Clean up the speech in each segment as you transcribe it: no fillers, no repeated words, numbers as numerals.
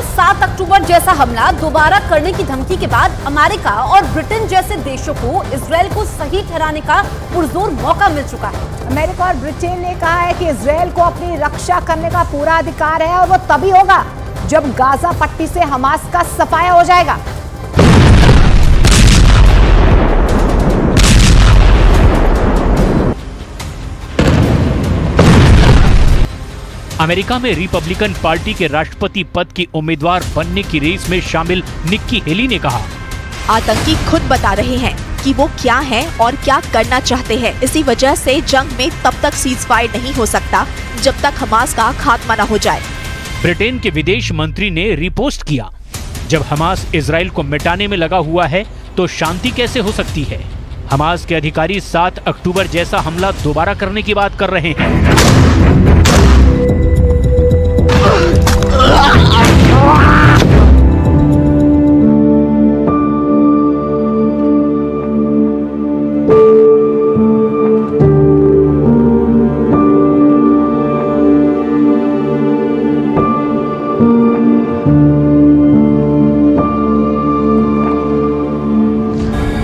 7 अक्टूबर जैसा हमला दोबारा करने की धमकी के बाद अमेरिका और ब्रिटेन जैसे देशों को इजरायल को सही ठहराने का पुरजोर मौका मिल चुका है। अमेरिका और ब्रिटेन ने कहा है कि इजरायल को अपनी रक्षा करने का पूरा अधिकार है और वो तभी होगा जब गाजा पट्टी से हमास का सफाया हो जाएगा। अमेरिका में रिपब्लिकन पार्टी के राष्ट्रपति पद की उम्मीदवार बनने की रेस में शामिल निक्की हेली ने कहा, आतंकी खुद बता रहे हैं कि वो क्या हैं और क्या करना चाहते हैं। इसी वजह से जंग में तब तक सीजफायर नहीं हो सकता जब तक हमास का खात्मा न हो जाए। ब्रिटेन के विदेश मंत्री ने रिपोस्ट किया, जब हमास इजराइल को मिटाने में लगा हुआ है तो शांति कैसे हो सकती है। हमास के अधिकारी 7 अक्टूबर जैसा हमला दोबारा करने की बात कर रहे हैं।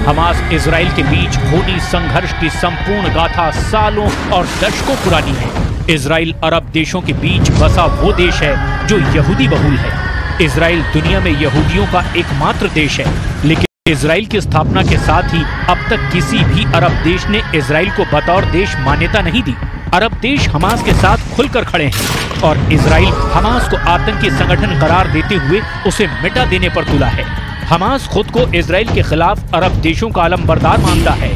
हमास इजराइल के बीच खूनी संघर्ष की संपूर्ण गाथा सालों और दशकों पुरानी है। इजराइल अरब देशों के बीच बसा वो देश है जो यहूदी बहुल है। इजराइल दुनिया में यहूदियों का एकमात्र देश है, लेकिन इजराइल की स्थापना के साथ ही अब तक किसी भी अरब देश ने इजराइल को बतौर देश मान्यता नहीं दी। अरब देश हमास के साथ खुलकर खड़े हैं और इजराइल हमास को आतंकी संगठन करार देते हुए उसे मिटा देने पर तुला है। हमास खुद को इजराइल के खिलाफ अरब देशों का अलमबरदार मानता है।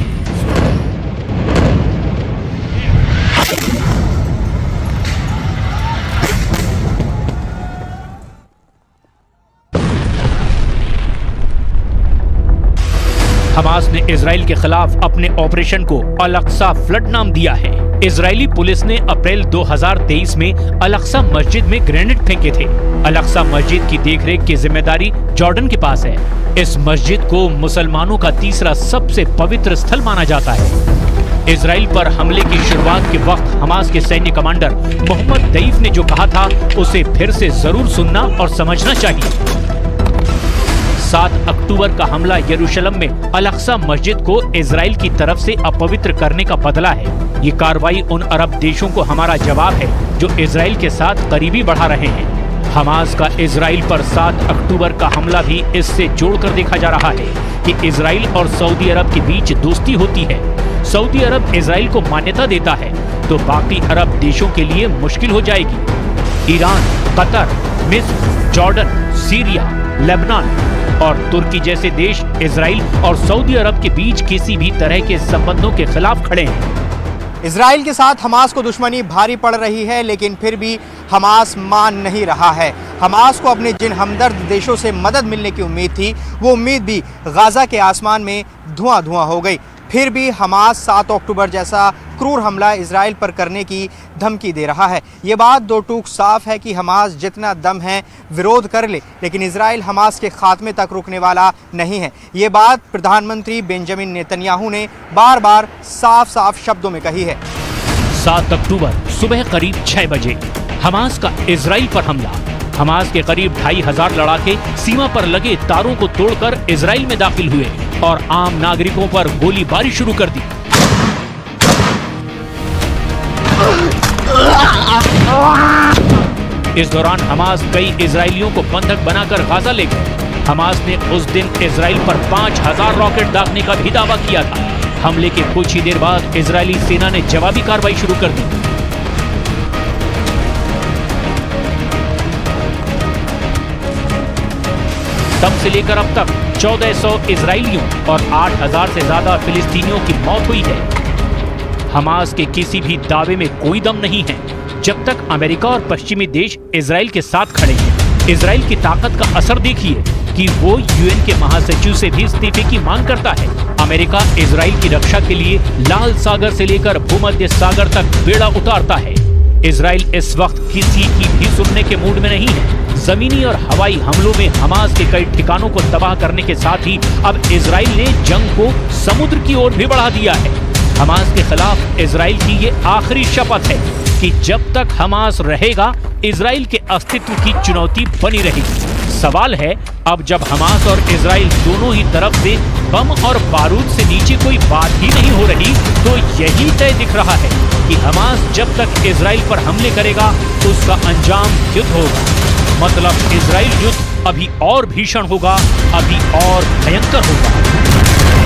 हमास ने इजराइल के खिलाफ अपने ऑपरेशन को अल-अक्सा फ्लड नाम दिया है। इजरायली पुलिस ने अप्रैल 2023 में अल-अक्सा मस्जिद में ग्रेनेड फेंके थे। अल-अक्सा मस्जिद की देखरेख की जिम्मेदारी जॉर्डन के पास है। इस मस्जिद को मुसलमानों का तीसरा सबसे पवित्र स्थल माना जाता है। इजराइल पर हमले की शुरुआत के वक्त हमास के सैन्य कमांडर मोहम्मद दईफ ने जो कहा था उसे फिर से जरूर सुनना और समझना चाहिए। 7 अक्टूबर का हमला यरूशलेम में अल-अक्सा मस्जिद को इजराइल की तरफ से अपवित्र करने का बदला है। ये कार्रवाई उन अरब देशों को हमारा जवाब है जो इजराइल के साथ करीबी बढ़ा रहे हैं। हमास का इजराइल पर 7 अक्टूबर का हमला भी इससे जोड़कर देखा जा रहा है कि इजराइल और सऊदी अरब के बीच दोस्ती होती है। सऊदी अरब इजराइल को मान्यता देता है तो बाकी अरब देशों के लिए मुश्किल हो जाएगी। ईरान, कतर, मिस्र, जॉर्डन, सीरिया, लेबनान और तुर्की जैसे देश इजराइल और सऊदी अरब के बीच किसी भी तरह के संबंधों के खिलाफ खड़े हैं। इजराइल के साथ हमास को दुश्मनी भारी पड़ रही है, लेकिन फिर भी हमास मान नहीं रहा है। हमास को अपने जिन हमदर्द देशों से मदद मिलने की उम्मीद थी, वो उम्मीद भी गाजा के आसमान में धुआं धुआं हो गई। फिर भी हमास 7 अक्टूबर जैसा क्रूर हमला इजराइल पर करने की धमकी दे रहा है। ये बात दो टूक साफ है कि हमास जितना दम है विरोध कर ले, लेकिन इजराइल हमास के खात्मे तक रुकने वाला नहीं है। ये बात प्रधानमंत्री बेंजामिन नेतन्याहू ने बार बार साफ साफ शब्दों में कही है। 7 अक्टूबर सुबह करीब 6 बजे हमास का इजराइल पर हमला। हमास के करीब 2500 लड़ाके सीमा पर लगे तारों को तोड़कर इजराइल में दाखिल हुए और आम नागरिकों पर गोलीबारी शुरू कर दी। इस दौरान हमास कई इजरायलियों को बंधक बनाकर गाजा ले गए। हमास ने उस दिन इजराइल पर 5000 रॉकेट दागने का भी दावा किया था। हमले के कुछ ही देर बाद इजरायली सेना ने जवाबी कार्रवाई शुरू कर दी। तब से लेकर अब तक 1400 इजरायलियों और 8000 से ज्यादा फिलिस्तीनियों की मौत हुई है। हमास के किसी भी दावे में कोई दम नहीं है जब तक अमेरिका और पश्चिमी देश इजराइल के साथ खड़े हैं। इजराइल की ताकत का असर देखिए कि वो यूएन के महासचिव से भी इस्तीफे की मांग करता है। अमेरिका इजराइल की रक्षा के लिए लाल सागर से लेकर भूमध्य सागर तक बेड़ा उतारता है। इजराइल इस वक्त किसी की भी सुनने के मूड में नहीं है। जमीनी और हवाई हमलों में हमास के कई ठिकानों को तबाह करने के साथ ही अब इजराइल ने जंग को समुद्र की ओर भी बढ़ा दिया है। हमास के खिलाफ इजराइल की ये आखिरी शपथ है। कि जब तक हमास रहेगा इजराइल के अस्तित्व की चुनौती बनी रहेगी। सवाल है, अब जब हमास और इजराइल दोनों ही तरफ से बम और बारूद से नीचे कोई बात ही नहीं हो रही, तो यही तय दिख रहा है कि हमास जब तक इजराइल पर हमले करेगा तो उसका अंजाम युद्ध होगा। मतलब इजराइल युद्ध अभी और भीषण होगा, अभी और भयंकर होगा।